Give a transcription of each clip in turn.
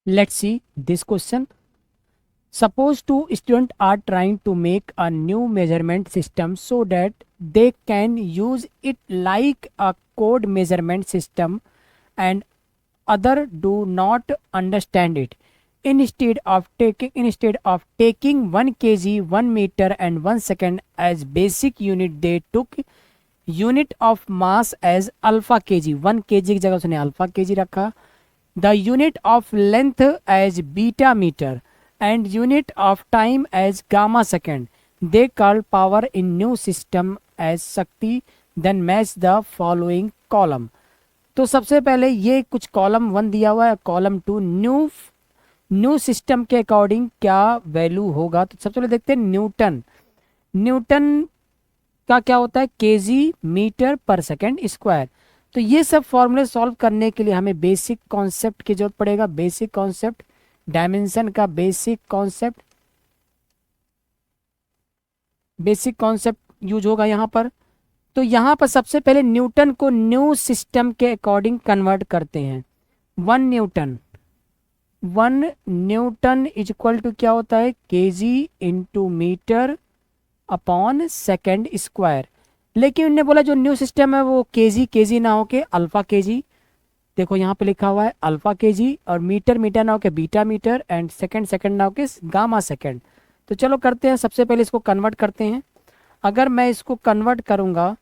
Let's see this question. Suppose two students are trying to make a new measurement system so that they can use it like a code measurement system, and other do not understand it. Instead of taking 1 kg, 1 meter and 1 second as basic unit, they took unit of mass as alpha kg. 1 kg की जगह उसने alpha kg रखा. The unit of length as beta meter and unit of time as gamma second. They call power in new system as शक्ति. Then match the following column. तो सबसे पहले ये कुछ कॉलम 1 दिया हुआ है, कॉलम 2 न्यू सिस्टम के अकॉर्डिंग क्या वैल्यू होगा. तो सबसे पहले देखते हैं न्यूटन. न्यूटन का क्या होता है, केजी मीटर पर सेकेंड स्क्वायर. तो ये सब फॉर्मूले सॉल्व करने के लिए हमें बेसिक कॉन्सेप्ट की जरूरत पड़ेगा. बेसिक कॉन्सेप्ट, डायमेंशन का बेसिक कॉन्सेप्ट यूज होगा यहाँ पर. तो यहाँ पर सबसे पहले न्यूटन को न्यू सिस्टम के अकॉर्डिंग कन्वर्ट करते हैं. 1 न्यूटन इज इक्वल टू क्या होता है, KG into metre upon second square. लेकिन उन्होंने बोला जो न्यू सिस्टम है वो केजी ना हो के अल्फा केजी. देखो यहाँ पे लिखा हुआ है अल्फा केजी, और मीटर ना हो के बीटा मीटर, एंड सेकंड ना हो के गामा सेकंड. तो चलो करते हैं, सबसे पहले इसको कन्वर्ट करते हैं. अगर मैं इसको कन्वर्ट करूँगा,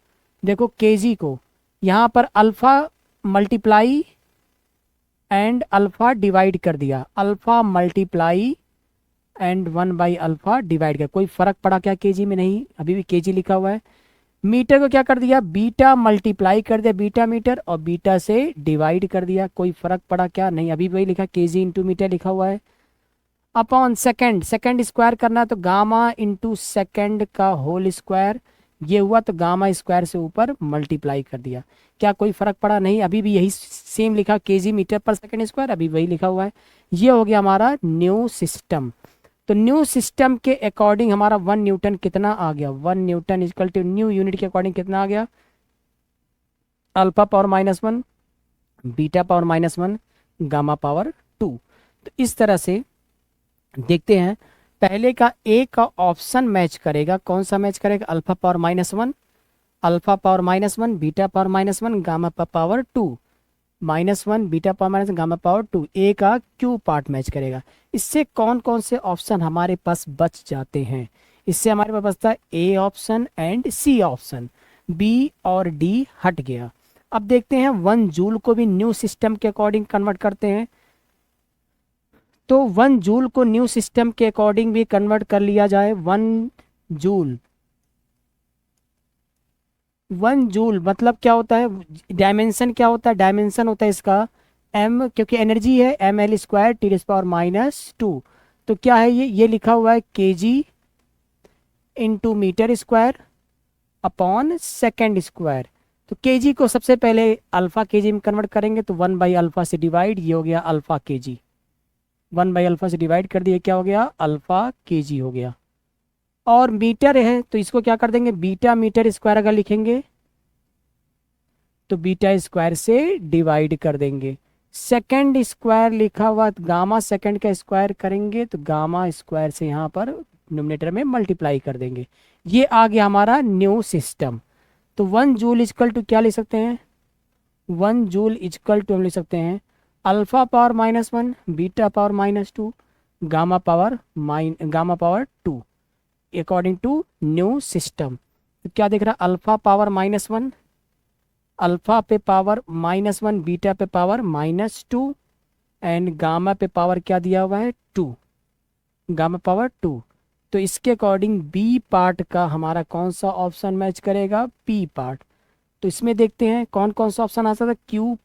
देखो केजी को यहाँ पर alpha multiply and alpha divide कर दिया, अल्फ़ा मल्टीप्लाई एंड 1/अल्फ़ा डिवाइड कर. कोई फ़र्क पड़ा क्या केजी में? नहीं, अभी भी केजी लिखा हुआ है. मीटर को क्या कर दिया, बीटा मल्टीप्लाई कर दिया बीटा मीटर, और बीटा से डिवाइड कर दिया. कोई फ़र्क पड़ा क्या? नहीं, अभी वही लिखा, केजी इंटू मीटर लिखा हुआ है. अपॉन सेकंड स्क्वायर करना, तो गामा इंटू सेकंड का होल स्क्वायर ये हुआ, तो गामा स्क्वायर से ऊपर मल्टीप्लाई कर दिया. क्या कोई फर्क पड़ा? नहीं, अभी भी यही सेम लिखा, KG metre per second square, अभी वही लिखा हुआ है. ये हो गया हमारा न्यू सिस्टम. तो न्यू सिस्टम के अकॉर्डिंग हमारा 1 न्यूटन कितना आ गया, 1 newton equal to new unit के अकॉर्डिंग कितना आ गया, alpha power -1, beta power -1, gamma power 2. तो इस तरह से देखते हैं. पहले का ए का ऑप्शन मैच करेगा. कौन सा मैच करेगा? Alpha power -1, alpha power -1, beta power -1, gamma power 2, -1 beta power -1 gamma power 2. ए का क्यू पार्ट मैच करेगा. इससे कौन कौन से ऑप्शन हमारे पास बच जाते हैं? इससे हमारे पास बचता है A option and C option. B और डी हट गया. अब देखते हैं 1 जूल को भी न्यू सिस्टम के अकॉर्डिंग कन्वर्ट करते हैं. तो 1 जूल को न्यू सिस्टम के अकॉर्डिंग भी कन्वर्ट कर लिया जाए. 1 जूल मतलब क्या होता है, डायमेंशन क्या होता है, डायमेंशन होता है इसका m, क्योंकि एनर्जी है ml² (10⁻²). तो क्या है ये लिखा हुआ है KG into metre square upon second square. तो केजी को सबसे पहले अल्फा केजी में कन्वर्ट करेंगे, तो 1/अल्फा से डिवाइड, ये हो गया अल्फा केजी. 1/अल्फा से डिवाइड कर दिए, क्या हो गया, अल्फा केजी हो गया. और मीटर है तो इसको क्या कर देंगे, बीटा मीटर स्क्वायर अगर लिखेंगे तो बीटा स्क्वायर से डिवाइड कर देंगे. सेकंड स्क्वायर लिखा हुआ, गामा सेकंड का स्क्वायर करेंगे तो गामा स्क्वायर से यहाँ पर न्यूमरेटर में मल्टीप्लाई कर देंगे. ये आ गया हमारा न्यू सिस्टम. तो 1 जूल इक्वल टू क्या लिख सकते हैं, 1 जूल इक्वल टू हम लिख सकते हैं alpha power -1, beta power -2, gamma power 2 according to new system. तो क्या देख रहा है, अल्फा पावर -1, अल्फा पे पावर -1, बीटा पे पावर -2, एंड गामा पे पावर क्या दिया हुआ है, 2, गामा पावर 2. तो इसके अकॉर्डिंग बी पार्ट का हमारा कौन सा ऑप्शन मैच करेगा, पी पार्ट. तो इसमें देखते हैं कौन कौन सा ऑप्शन आ सकता है, क्यू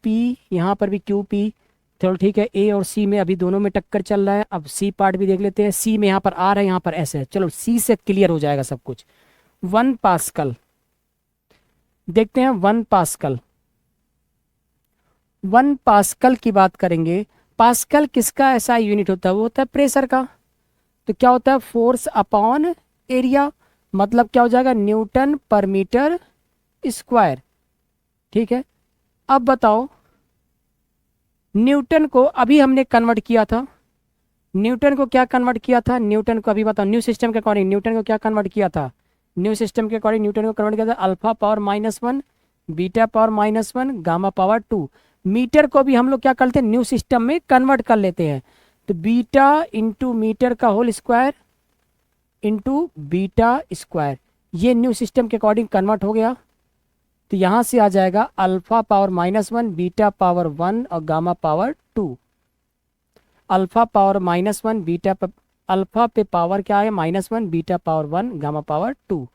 पी, यहाँ पर भी क्यू पी. चलो ठीक है, ए और सी में अभी दोनों में टक्कर चल रहा है. अब सी पार्ट भी देख लेते हैं. सी में यहाँ पर आर है, यहाँ पर एस है. चलो सी से क्लियर हो जाएगा सब कुछ. 1 पास्कल देखते हैं. 1 पास्कल की बात करेंगे. पास्कल किसका ऐसा यूनिट होता है, वो होता है प्रेशर का. तो क्या होता है, फोर्स अपॉन एरिया, मतलब क्या हो जाएगा, न्यूटन पर मीटर स्क्वायर. ठीक है, अब बताओ न्यूटन को अभी हमने कन्वर्ट किया था, न्यूटन को क्या कन्वर्ट किया था, न्यूटन को अभी बताओ, न्यू सिस्टम के अकॉर्डिंग न्यूटन को क्या कन्वर्ट किया था, न्यू सिस्टम के अकॉर्डिंग न्यूटन को कन्वर्ट किया था alpha power -1, beta power -1, gamma power 2। Metre को भी हम लोग क्या करते हैं, न्यू सिस्टम में कन्वर्ट कर लेते हैं, तो बीटा इंटू मीटर का whole square into beta square, ये न्यू सिस्टम के अकॉर्डिंग कन्वर्ट हो गया। तो यहाँ से आ जाएगा अल्फा पावर -1, बीटा पावर 1 और gamma power 2। Alpha power -1, beta alpha पे पावर क्या है -1, बीटा पावर 1, गामा पावर 2।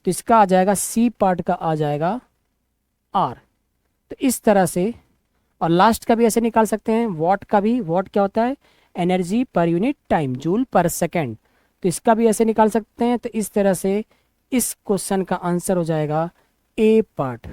तो इसका आ जाएगा सी पार्ट का आ जाएगा आर। तो इस तरह से, और लास्ट का भी ऐसे निकाल सकते हैं, वॉट का भी, वॉट क्या होता है, energy per unit time, joule पर सेकेंड। तो इसका भी ऐसे निकाल सकते हैं। तो इस तरह से इस क्वेश्चन का आंसर हो जाएगा ए पार्ट।